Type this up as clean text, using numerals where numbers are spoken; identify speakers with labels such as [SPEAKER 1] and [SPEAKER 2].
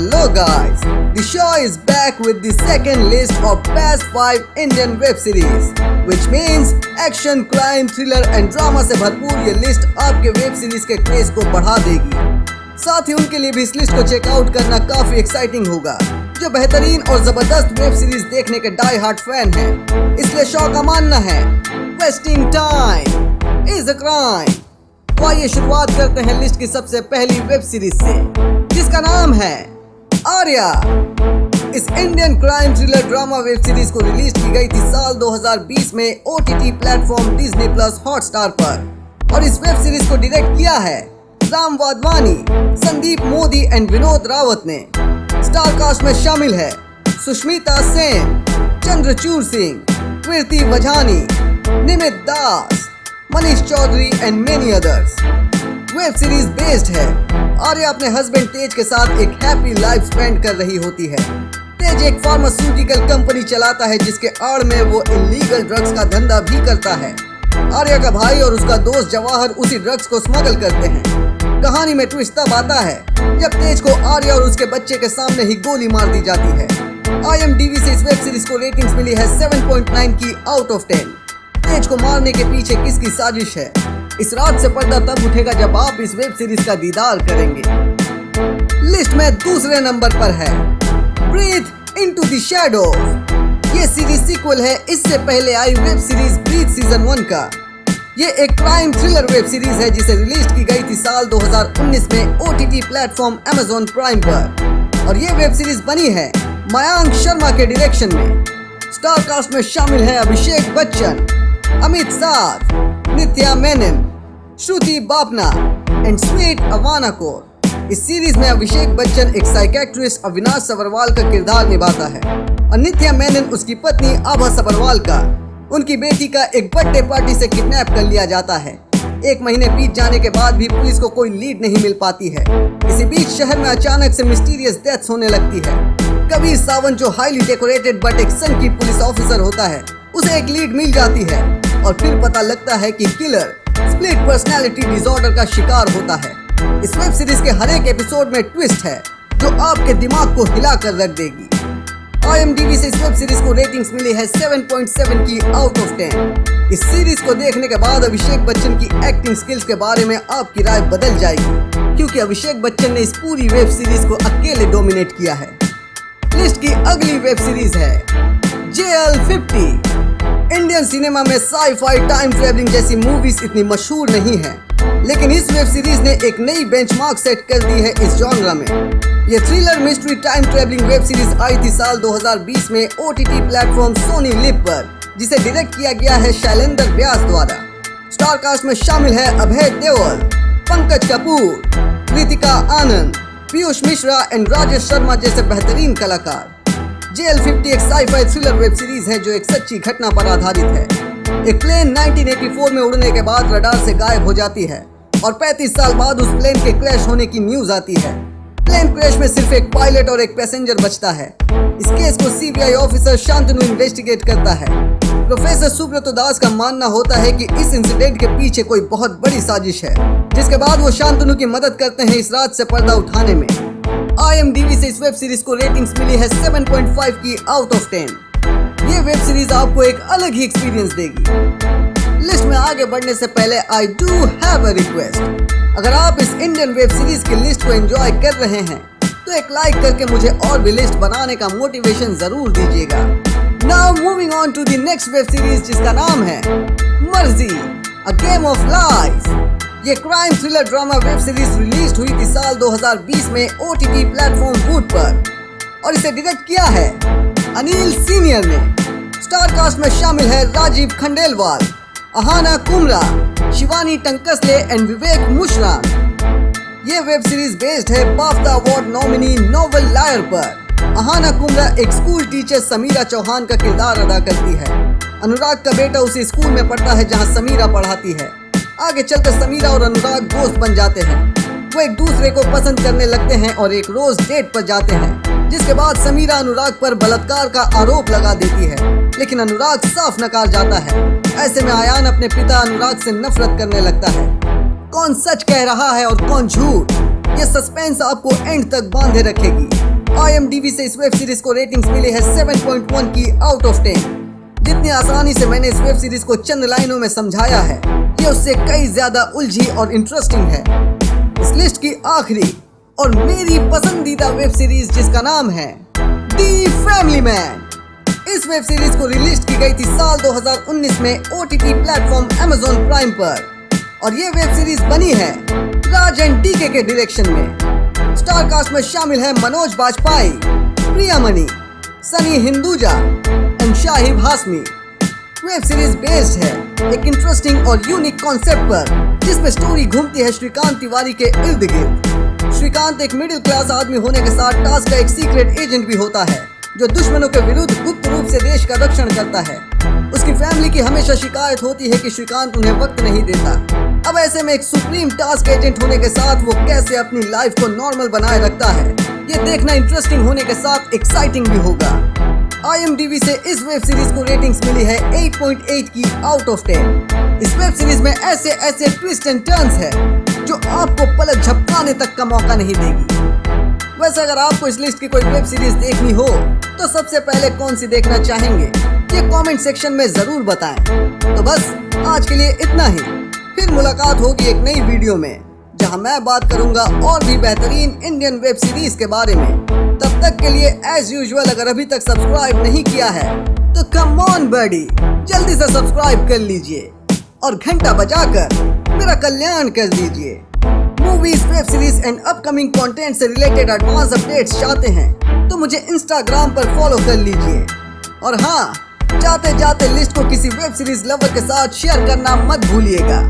[SPEAKER 1] Hello guys, the show is back with the second list of best 5 Indian web series, which means action, crime, thriller and drama से भरपूर ये list आपके web series के craze को बढ़ा देगी। साथ ही उनके लिए भी इस लिस्ट को चेकआउट करना काफी एक्साइटिंग होगा, जो बेहतरीन और जबरदस्त वेब सीरीज देखने के डाई हार्ट फैन हैं। इसलिए शो का मानना है wasting time is a crime. तो आइए शुरुआत करते हैं लिस्ट की सबसे पहली वेब सीरीज से, जिसका नाम है आर्या। इस Indian crime thriller drama web series को रिलीज की गई थी साल 2020 में OTT platform Disney plus Hotstar पर, और इस वेब सीरीज को डायरेक्ट किया है राम वाधवानी, संदीप मोदी एंड विनोद रावत ने। स्टार कास्ट में शामिल है Sushmita Sen, Chandrachur Singh, Kirti Vajhani, Nimit Das, Manish Choudhary and many others. Web series based है आर्या अपने हस्बैंड तेज के साथ एक हैप्पी लाइफ स्पेंड कर रही होती है। तेज एक फार्मास्यूटिकल कंपनी चलाता है, जिसके आड़ में वो इलीगल ड्रग्स का धंधा भी करता है। आर्या का भाई और उसका दोस्त जवाहर उसी ड्रग्स को स्मगल करते हैं। कहानी में ट्विस्ट तब आता है जब तेज को आर्या और उसके बच्चे के सामने ही गोली मार दी जाती है। IMDb से इस वेब सीरीज को रेटिंग्स मिली है 7.9 की आउट ऑफ 10। तेज को मारने के पीछे किसकी साजिश है, इस रात से पर्दा तब उठेगा जब आप इस वेब सीरीज का दीदार करेंगे। लिस्ट में दूसरे नंबर पर है ब्रीथ इनटू द शैडोज। ये सीरीज सीक्वल है इससे पहले आई वेब सीरीज ब्रीथ सीजन 1 का। ये एक क्राइम थ्रिलर वेब सीरीज है जिसे रिलीज की गई थी साल 2019 में ओटीटी प्लेटफॉर्म Amazon प्राइम पर, और ये वेब सीरीज बनी है मयांक शर्मा के डायरेक्शन में। स्टार कास्ट में शामिल है अभिषेक बच्चन, अमित साध, नित्या मेनन, श्रुति बापना एंड स्वीट अवानाकोर। इस सीरीज में अभिषेक बच्चन एक साइकेट्रिस्ट अविनाश सबरवाल का किरदार निभाता है, और नित्या मेनन उसकी पत्नी आभा सबरवाल का। उनकी बेटी का एक बर्थडे पार्टी से किडनैप कर लिया जाता है। 1 महीने बीत जाने के बाद भी पुलिस को कोई लीड नहीं मिल पाती है। इसी बीच शहर में अचानक से मिस्टीरियस डेथ्स होने लगती है। कबीर सावंत, जो हाईली डेकोरेटेड बट एक सन की पुलिस ऑफिसर होता है, उसे एक लीड मिल जाती है, और फिर पता लगता है कि किलर स्प्लिट पर्सनालिटी डिसऑर्डर का शिकार होता है। इस वेब सीरीज के हर एक एपिसोड में ट्विस्ट है जो आपके दिमाग को हिला कर रख देगी। IMDb से इस वेब सीरीज को रेटिंग्स मिली है 7.7 की आउट ऑफ 10। इस सीरीज को देखने के बाद अभिषेक बच्चन की एक्टिंग स्किल्स के बारे में आपकी राय बदल जाएगी, क्योंकि अभिषेक बच्चन ने इस पूरी वेब सीरीज को अकेले डोमिनेट किया है। लिस्ट की अगली वेब सीरीज है JL50। इंडियन सिनेमा में साई-फाई, टाइम ट्रेवलिंग जैसी मूवीज इतनी मशहूर नहीं है, लेकिन इस वेब सीरीज ने एक नई बेंचमार्क सेट कर दी है इस जॉनरा में। ये thriller mystery time travelling web series आई थी साल 2020 में ओटीटी प्लेटफॉर्म सोनी लिव पर, जिसे डायरेक्ट किया गया है शैलेंद्र व्यास द्वारा। स्टार कास्ट में शामिल है अभय देओल, पंकज कपूर, कृतिका आनंद, पीयूष मिश्रा एंड राजेश शर्मा जैसे बेहतरीन कलाकार। JL50 एक साई-फाई थ्रिलर वेब सीरीज है जो एक सच्ची घटना पर आधारित है। एक प्लेन 1984 में उड़ने के बाद रडार से गायब हो जाती है, और 35 साल बाद उस प्लेन के क्रैश होने की न्यूज आती है। प्लेन क्रैश में सिर्फ एक पायलट और एक पैसेंजर बचता है। इस केस को CBI ऑफिसर शांतनु इन्वेस्टिगेट करता है। प्रोफेसर सुब्रत दास का मानना होता है कि इस इंसिडेंट के पीछे कोई बहुत बड़ी साजिश है, जिसके बाद वो शांतनु की मदद करते हैं इस रात से पर्दा उठाने में। IMDb से इस वेब सीरीज को रेटिंग्स मिली है 7.5 की आउट ऑफ 10। ये वेब सीरीज आपको एक अलग ही एक्सपीरियंस देगी। लिस्ट में आगे बढ़ने से पहले I do have a request. अगर आप इस इंडियन वेब सीरीज की लिस्ट को एंजॉय कर रहे हैं तो एक लाइक करके मुझे और भी लिस्ट बनाने का मोटिवेशन जरूर दीजिएगा। Now moving on to the next web series, जिसका नाम है Marzi a game of life. ये crime thriller drama web series release हुई थी साल 2020 में ओटीटी प्लेटफॉर्म वूट पर, और इसे डायरेक्ट किया है अनिल सीनियर ने। स्टार कास्ट में शामिल है राजीव खंडेलवाल, अहाना कुमरा, शिवानी टंकसले एंड विवेक मुश्रान। ये वेब सीरीज बेस्ड है BAFTA award nominee novel liar पर। अहाना कुमरा एक स्कूल टीचर समीरा चौहान का किरदार अदा करती है। अनुराग का बेटा उसी स्कूल में पढ़ता है जहां समीरा पढ़ाती है। आगे चलकर समीरा और अनुराग दोस्त बन जाते हैं। वो एक दूसरे को पसंद करने लगते हैं और एक रोज डेट पर जाते हैं, जिसके बाद समीरा अनुराग पर बलात्कार का आरोप लगा देती है, लेकिन अनुराग साफ नकार जाता है। ऐसे में आयान अपने पिता अनुराग से नफरत करने लगता है। कौन सच कह रहा है और कौन झूठ, ये सस्पेंस आपको एंड तक बांधे रखेगी। IMDb से इस वेब सीरीज को रेटिंग्स मिली है 7.1 की आउट ऑफ 10। जितनी आसानी से मैंने इस वेब सीरीज को चंद लाइनों में समझाया है, ये उससे कई ज्यादा उलझी और इंटरेस्टिंग है। इस लिस्ट की आखिरी और मेरी पसंदीदा वेब सीरीज जिसका नाम है दी फैमिली मैन। इस वेब सीरीज को रिलीज की गई थी साल 2019 में OTT प्लेटफॉर्म Amazon प्राइम पर, और ये वेब सीरीज बनी है राज एंड DK के डायरेक्शन में। स्टार कास्ट में शामिल है Manoj Bajpayee, Priya Mani, Sunny Hinduja and Shahib Hashmi. Web series based है एक इंटरेस्टिंग और यूनिक कॉन्सेप्ट पर, जिसमें स्टोरी घूमती है श्रीकांत तिवारी के इर्द गिर्द। श्रीकांत एक मिडिल क्लास आदमी होने के साथ टास्क का एक सीक्रेट एजेंट भी होता है, जो दुश्मनों के विरुद्ध गुप्त रूप से देश का रक्षण करता है। उसकी फैमिली की हमेशा शिकायत होती है कि श्रीकांत उन्हें वक्त नहीं देता। अब ऐसे में एक सुप्रीम टास्क एजेंट होने के साथ वो कैसे अपनी लाइफ को नॉर्मल बनाए रखता है, ये देखना इंटरेस्टिंग होने के साथ एक्साइटिंग भी होगा। IMDb से इस वेब सीरीज को रेटिंग्स मिली है 8.8 की आउट ऑफ 10। इस वेब सीरीज में ऐसे ऐसे ट्विस्ट एंड टर्न्स है जो आपको पलक झपकाने तक का मौका नहीं देगी। वैसे अगर आपको इस लिस्ट की कोई वेब सीरीज देखनी हो तो सबसे पहले कौन सी देखना चाहेंगे, ये कमेंट सेक्शन में जरूर बताएं। तो बस आज के लिए इतना ही, फिर मुलाकात होगी एक नई वीडियो में, जहां मैं बात करूंगा और भी बेहतरीन इंडियन वेब सीरीज के बारे में। तब तक के लिए एज यूजुअल अगर अभी तक सब्सक्राइब नहीं किया है तो कम ऑन बडी, जल्दी से सब्सक्राइब कर लीजिए और घंटा बजाकर मेरा कल्याण कर दीजिए। Movies, web series and upcoming content से रिलेटेड एडवांस अपडेट्स चाहते हैं तो मुझे इंस्टाग्राम पर फॉलो कर लीजिए। और हाँ, जाते जाते लिस्ट को किसी वेब सीरीज लवर के साथ शेयर करना मत भूलिएगा।